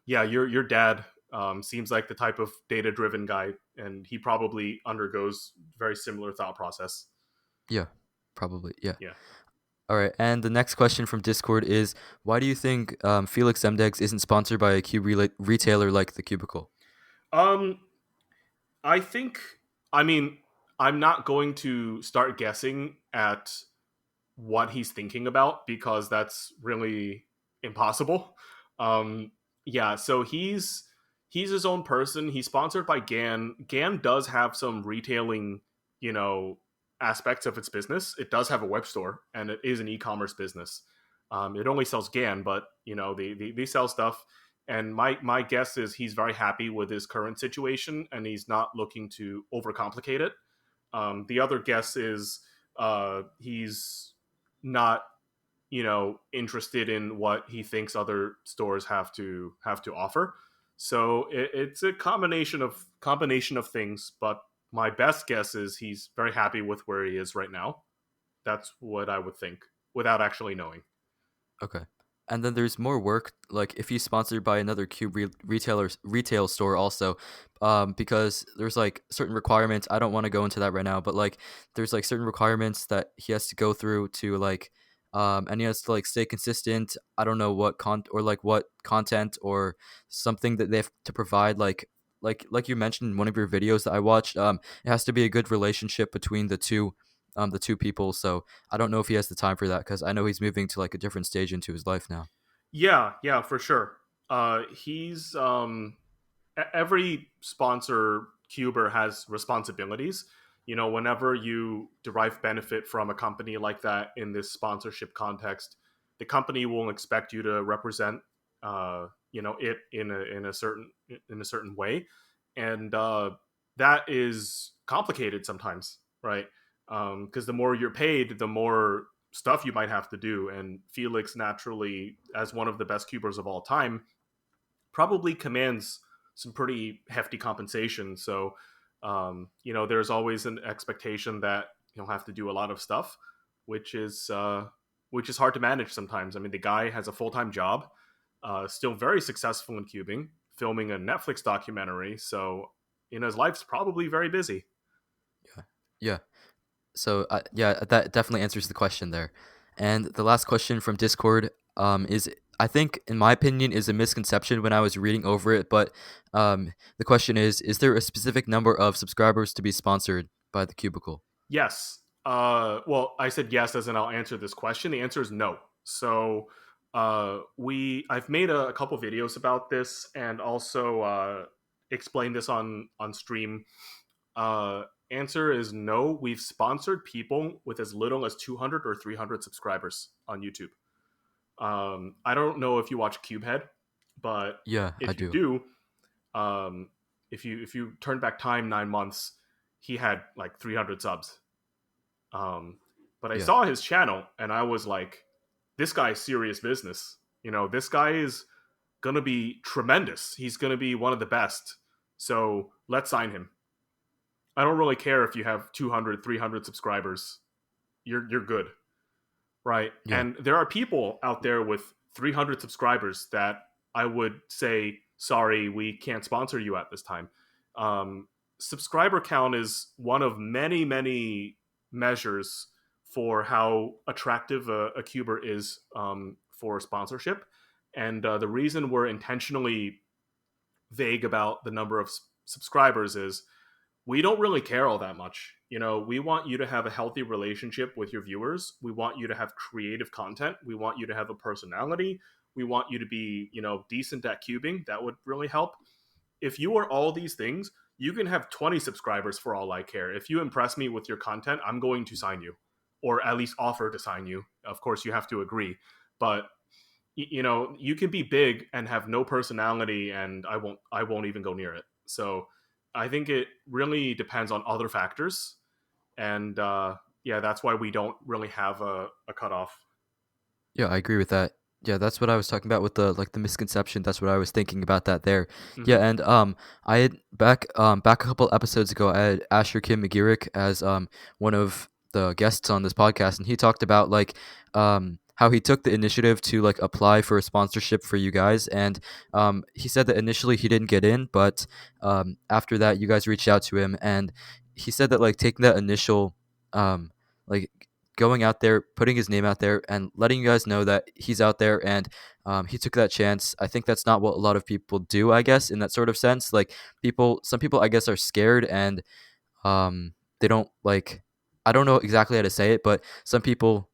yeah, your dad seems like the type of data driven guy, and he probably undergoes very similar thought process. Yeah, probably. Yeah. Yeah. All right, and the next question from Discord is, why do you think Felix Zemdegs isn't sponsored by a retailer like the Cubicle? Um, I think, I mean, I'm not going to start guessing at what he's thinking about because that's really impossible. Um, yeah, so he's his own person. He's sponsored by GAN. GAN does have some retailing, you know, aspects of its business. It does have a web store and it is an e-commerce business. It only sells GAN, but you know they sell stuff. And my guess is he's very happy with his current situation and he's not looking to overcomplicate it. The other guess is he's not interested in what he thinks other stores have to offer. So it's a combination of things, but my best guess is he's very happy with where he is right now. That's what I would think without actually knowing. Okay. And then there's more work, like if he's sponsored by another retail store also, because there's like certain requirements. I don't want to go into that right now, but like there's like certain requirements that he has to go through to like, and he has to like stay consistent. I don't know what what content or something that they have to provide. Like you mentioned in one of your videos that I watched, it has to be a good relationship between the two people. So I don't know if he has the time for that because I know he's moving to like a different stage into his life now. Yeah, yeah, for sure. He's every sponsor cuber has responsibilities. Whenever you derive benefit from a company like that in this sponsorship context, the company will expect you to represent it in a certain way. And that is complicated sometimes, right? Because the more you're paid, the more stuff you might have to do. And Felix, naturally, as one of the best cubers of all time, probably commands some pretty hefty compensation. So, there's always an expectation that he'll have to do a lot of stuff, which is which is hard to manage sometimes. I mean, the guy has a full time job, still very successful in cubing, filming a Netflix documentary. So, his life's probably very busy. Yeah. Yeah. So yeah, that definitely answers the question there. And the last question from Discord is, I think in my opinion, is a misconception when I was reading over it, but the question is there a specific number of subscribers to be sponsored by the Cubicle? Yes. Well, I said yes as in I'll answer this question. The answer is no. So, I've made a couple videos about this and also explained this on stream. Uh, Answer is no. We've sponsored people with as little as 200 or 300 subscribers on YouTube. I don't know if you watch Cubehead, but Yeah, I if you do. do, um, if you turn back time 9 months, he had like 300 subs. um, but I Yeah. saw his channel and I was like, this guy's serious business. This guy is gonna be tremendous. He's gonna be one of the best. So let's sign him. I don't really care if you have 200, 300 subscribers. You're good, right? Yeah. And there are people out there with 300 subscribers that I would say, sorry, we can't sponsor you at this time. Um, Subscriber count is one of many, many measures for how attractive a cuber is for sponsorship. And the reason we're intentionally vague about the number of subscribers is we don't really care all that much. We want you to have a healthy relationship with your viewers. We want you to have creative content. We want you to have a personality. We want you to be, decent at cubing. That would really help. If you are all these things, you can have 20 subscribers for all I care. If you impress me with your content, I'm going to sign you or at least offer to sign you. Of course, you have to agree. But you can be big and have no personality and I won't even go near it. So I think it really depends on other factors. And yeah, that's why we don't really have a cutoff. Yeah, I agree with that. Yeah, that's what I was talking about with the misconception. That's what I was thinking about that there. Yeah, Hmm. and I had back a couple episodes ago, I had Asher Kim McGearick as one of the guests on this podcast, and he talked about like how he took the initiative to like apply for a sponsorship for you guys, and he said that initially he didn't get in, but after that you guys reached out to him, and he said that like taking that initial um like going out there, putting his name out there, and letting you guys know that he's out there and he took that chance. I think that's not what a lot of people do, I guess, in that sort of sense. Like some people, I guess, are scared and they don't like. I don't know exactly how to say it, but some people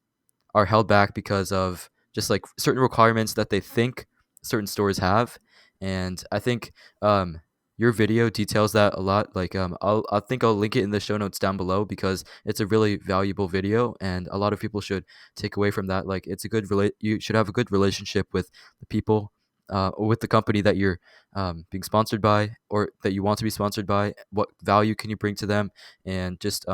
are held back because of just like certain requirements that they think certain stores have. And I think your video details that a lot. Like I think I'll link it in the show notes down below because it's a really valuable video, and a lot of people should take away from that. Like it's a good you should have a good relationship with the people. Or with the company that you're being sponsored by, or that you want to be sponsored by, what value can you bring to them, and just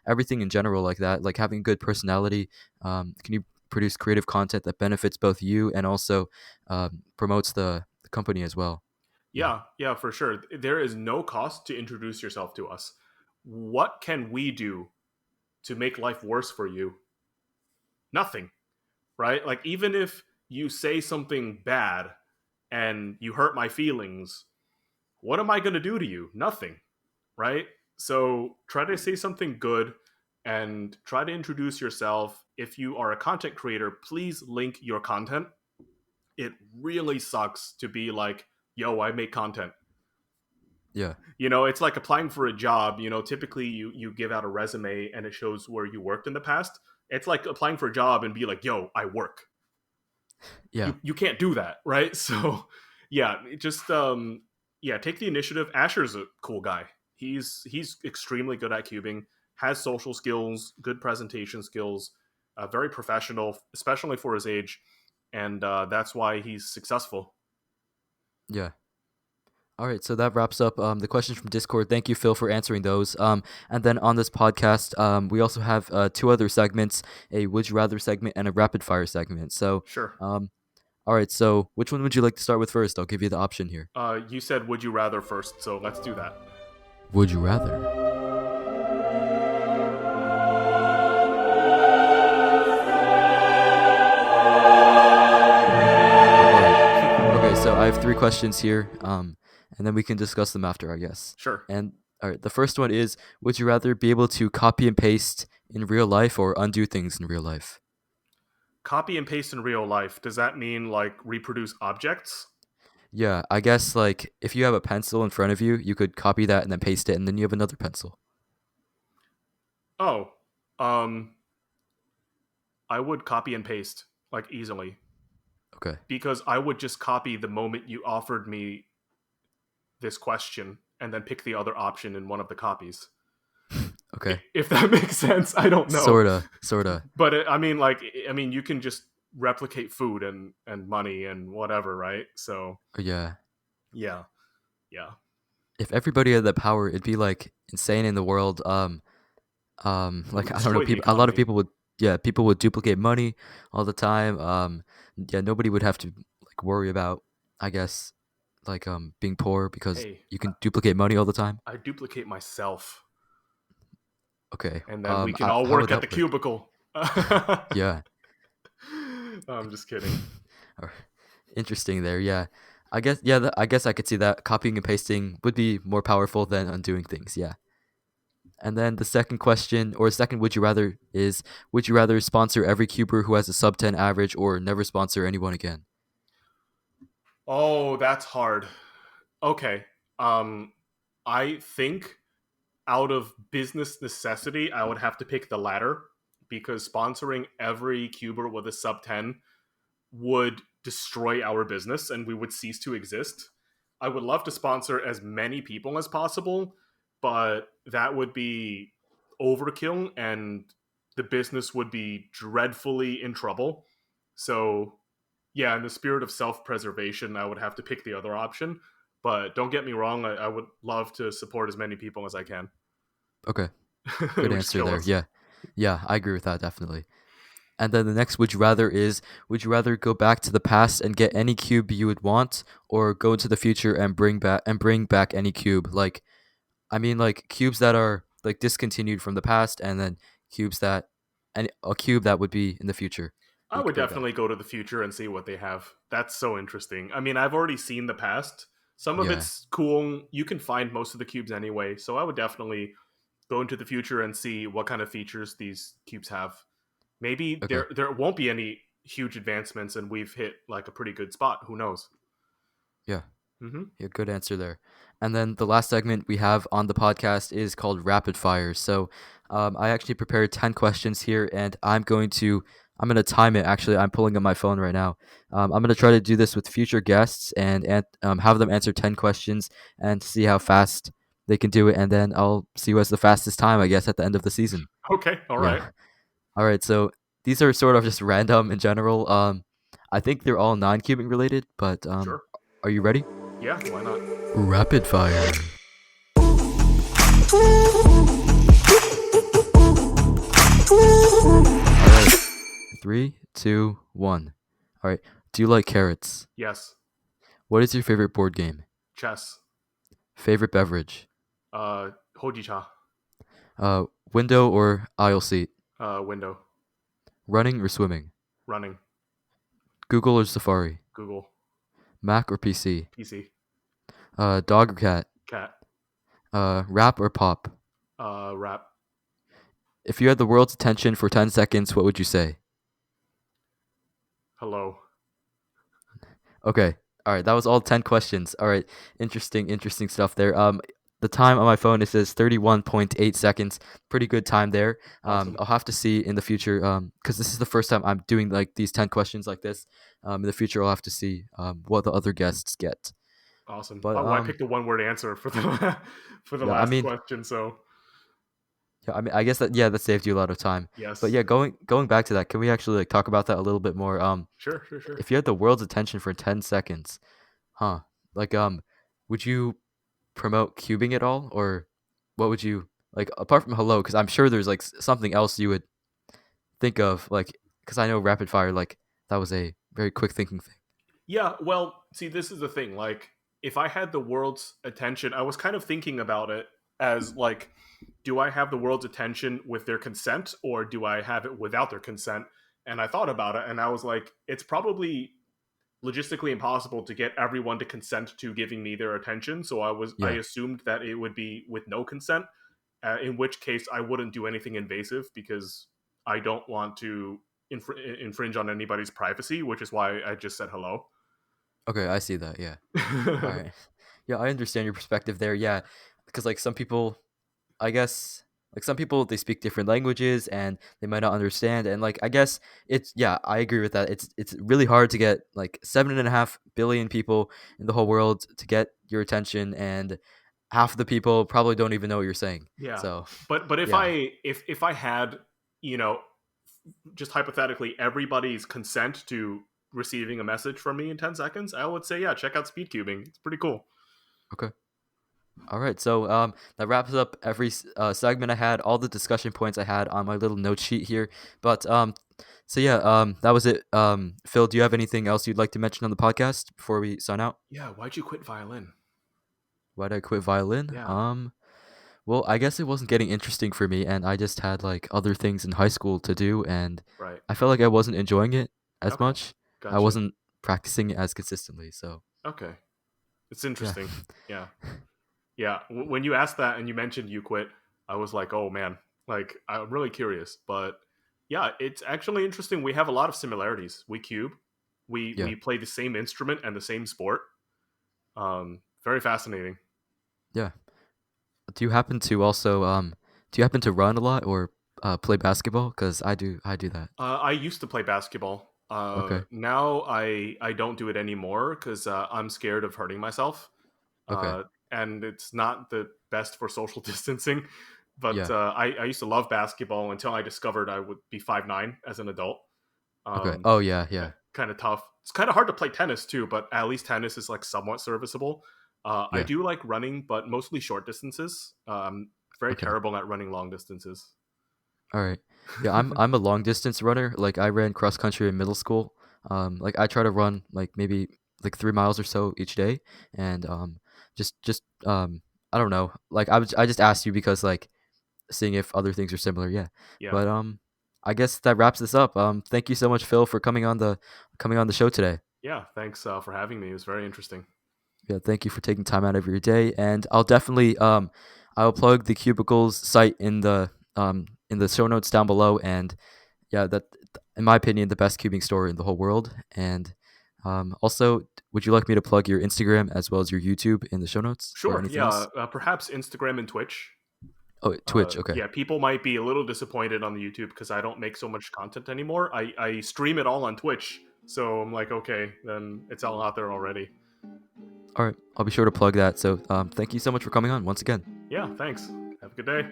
everything in general like that. Like having a good personality, can you produce creative content that benefits both you and also promotes the company as well? Yeah. Yeah, yeah, for sure. There is no cost to introduce yourself to us. What can we do to make life worse for you? Nothing, right? Like, even if you say something bad and you hurt my feelings, what am I going to do to you? Nothing, right? So try to say something good and try to introduce yourself. If you are a content creator, please link your content. It really sucks to be like, yo, I make content. Yeah. It's like applying for a job. Typically you give out a resume and it shows where you worked in the past. It's like applying for a job and be like, yo, I work. Yeah. You can't do that, right? So yeah, just yeah, take the initiative. Asher's a cool guy. He's extremely good at cubing, has social skills, good presentation skills, very professional, especially for his age, and that's why he's successful. Yeah. All right, so that wraps up the questions from Discord. Thank you, Phil, for answering those. And then on this podcast, we also have two other segments: a Would You Rather segment and a Rapid Fire segment. So, Sure. um, all right. So, which one would you like to start with first? I'll give you the option here. You said would you rather first, so let's do that. Would you rather? All right. Okay, so I have three questions here, and then we can discuss them after, I guess. Sure. And all right, the first one is: would you rather be able to copy and paste in real life or undo things in real life? Copy and paste in real life. Does that mean like reproduce objects? Yeah, I guess like if you have a pencil in front of you, you could copy that and then paste it, and then you have another pencil. Oh, um, I would copy and paste like easily Okay. because I would just copy the moment you offered me this question and then pick the other option in one of the copies. Okay. If that makes sense, I don't know, Sorta. Sorta. but I mean, you can just replicate food and money and whatever, right? So Yeah. yeah, yeah. If everybody had that power, it'd be like insane in the world. It would Like I don't know, destroy the people. A lot of economy. people would. Yeah, people would duplicate money all the time. Yeah, nobody would have to like worry about, I guess, like being poor because Hey, you can duplicate money all the time. I duplicate myself, Okay. and then we can all How would work at the that work? cubicle. Yeah. I'm just kidding. Or- Interesting there. Yeah. I guess. Yeah. I guess I could see that copying and pasting would be more powerful than undoing things. Yeah. And then the second question, or second would you rather, is: would you rather sponsor every cuber who has a sub 10 average or never sponsor anyone again? Oh, that's hard. Okay. Um, I think out of business necessity, I would have to pick the latter because sponsoring every cuber with a sub 10 would destroy our business and we would cease to exist. I would love to sponsor as many people as possible, but that would be overkill and the business would be dreadfully in trouble. So, yeah, in the spirit of self preservation, I would have to pick the other option. But don't get me wrong, I would love to support as many people as I can. Okay. It Good would just answer kill there. us. Yeah. Yeah, I agree with that definitely. And then the next would you rather is: would you rather go back to the past and get any cube you would want, or go into the future and bring back any cube? Like I mean like cubes that are like discontinued from the past, and then cubes that and a cube that would be in the future I you could would bring back. definitely go to the future and see what they have. That's so interesting. I mean, I've already seen the past. Some of Yeah. it's cool. You can find most of the cubes anyway, so I would definitely go into the future and see what kind of features these cubes have. Maybe Okay. there won't be any huge advancements, and we've hit like a pretty good spot. Who knows? Yeah. Hmm. Yeah, good answer there. And then the last segment we have on the podcast is called Rapid Fire. So I actually prepared 10 questions here, and I'm going to time it. Actually, I'm pulling up my phone right now. I'm going to try to do this with future guests and have them answer 10 questions and see how fast they can do it. And then I'll see who has the fastest time, I guess, at the end of the season. Okay, all right, Yeah. All right. So these are sort of just random in general. I think they're all non-cubing related, but sure. are you ready? Yeah, why not? Rapid fire. All right. Three, two, one. All right. Do you like carrots? Yes, What is your favorite board game? chess. Favorite beverage? Hojicha. Uh, Window or aisle seat? Window. Running or swimming? Running. Google or Safari? Google. Mac or PC? PC. Dog or cat? Cat. Rap or pop? Rap. If you had the world's attention for 10 seconds, what would you say? Hello. Okay. All right. That was all 10 questions. All right. Interesting stuff there. The time on my phone, it says 31.8 seconds. Pretty good time there. Awesome. I'll have to see in the future, because this is the first time I'm doing like these 10 questions like this. In the future, I'll have to see what the other guests get. Awesome. But Oh, I picked a one-word answer for the for the yeah, I last mean, question. So I guess that, yeah, that saved you a lot of time. But yes. yeah, going back to that, can we actually like talk about that a little bit more? Sure. Sure. Sure. If you had the world's attention for 10 seconds, huh? Like, would you promote cubing at all, or what would you like apart from hello? Because I'm sure there's like something else you would think of, like because I know rapid fire like that was a very quick thinking thing. Yeah, well, see, this is the thing. Like, if I had the world's attention, I was kind of thinking about it as like, do I have the world's attention with their consent or do I have it without their consent? And I thought about it and I was like, it's probably logistically impossible to get everyone to consent to giving me their attention. So I Yeah. assumed that it would be with no consent, in which case I wouldn't do anything invasive because I don't want to infringe on anybody's privacy, which is why I just said hello. Okay, I see that. Yeah. All right. Yeah, I understand your perspective there. Yeah, because like some people, I guess, like some people they speak different languages and they might not understand, and like I guess it's yeah, I agree with that. It's really hard to get like 7.5 billion people in the whole world to get your attention, and half of the people probably don't even know what you're saying. Yeah, So but if yeah. I had, you know, just hypothetically everybody's consent to receiving a message from me in 10 seconds, I would say yeah, check out speed cubing. It's pretty cool. Okay. All right. So that wraps up every segment I had, all the discussion points I had on my little note sheet here. But so yeah, that was it. Phil, do you have anything else you'd like to mention on the podcast before we sign out? Yeah, why'd you quit violin? Why did I quit violin? Yeah, Well, I guess it wasn't getting interesting for me, and I just had like other things in high school to do, and right. I felt like I wasn't enjoying it as Okay, much. I gotcha. wasn't practicing it as consistently. So Okay, it's yeah. interesting. Yeah, yeah. When you asked that and you mentioned you quit, I was like, oh man, like I'm really curious. But yeah, it's actually interesting. We have a lot of similarities. We cube, Yeah. we play the same instrument and the same sport. Very fascinating. Yeah. Do you happen to also do you happen to run a lot or play basketball? Because I do that. I used to play basketball. Okay. Now I don't do it anymore because I'm scared of hurting myself, Okay. uh, and it's not the best for social distancing. But Yeah. I used to love basketball until I discovered I would be 5'9" as an adult. Okay. Um, Oh yeah. Yeah. Kind of tough. It's kind of hard to play tennis too, but at least tennis is like somewhat serviceable. I Yeah. do like running, but mostly short distances. Very Okay. terrible at running long distances. All right. Yeah. I'm a long distance runner. Like I ran cross country in middle school. Like I try to run like maybe like 3 miles or so each day, and just I don't know. Like I just asked you because like seeing if other things are similar. Yeah. Yeah. But I guess that wraps this up. Thank you so much, Phil, for coming on the show today. Yeah, thanks for having me. It was very interesting. Yeah, thank you for taking time out of your day, and I'll definitely I'll plug the Cubicle's site in the show notes down below, and yeah, that in my opinion the best cubing store in the whole world. And also, would you like me to plug your Instagram as well as your YouTube in the show notes or Sure, anything yeah, else? perhaps Instagram and Twitch. Oh, Twitch. Okay. Yeah, people might be a little disappointed on the YouTube because I don't make so much content anymore. I stream it all on Twitch, so I'm like, okay, then it's all out there already. All right, I'll be sure to plug that. So thank you so much for coming on once again. Yeah, thanks. Have a good day.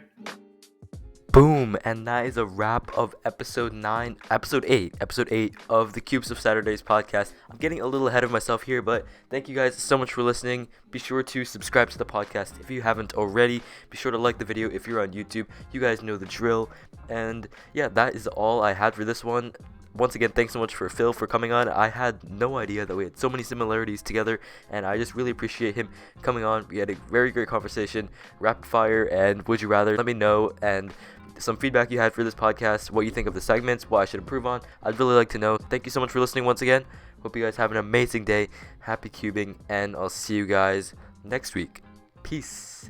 Boom, and that is a wrap of episode 8 of the Cubes of Saturdays podcast. I'm getting a little ahead of myself here, but thank you guys so much for listening. Be sure to subscribe to the podcast if you haven't already. Be sure to like the video if you're on YouTube. You guys know the drill. And yeah, that is all I had for this one. Once again, thanks so much for Phil for coming on. I had no idea that we had so many similarities together, and I just really appreciate him coming on. We had a very great conversation, rapid fire, and would you rather. Let me know, and some feedback you had for this podcast, what you think of the segments, what I should improve on. I'd really like to know. Thank you so much for listening once again. Hope you guys have an amazing day. Happy cubing, and I'll see you guys next week. Peace.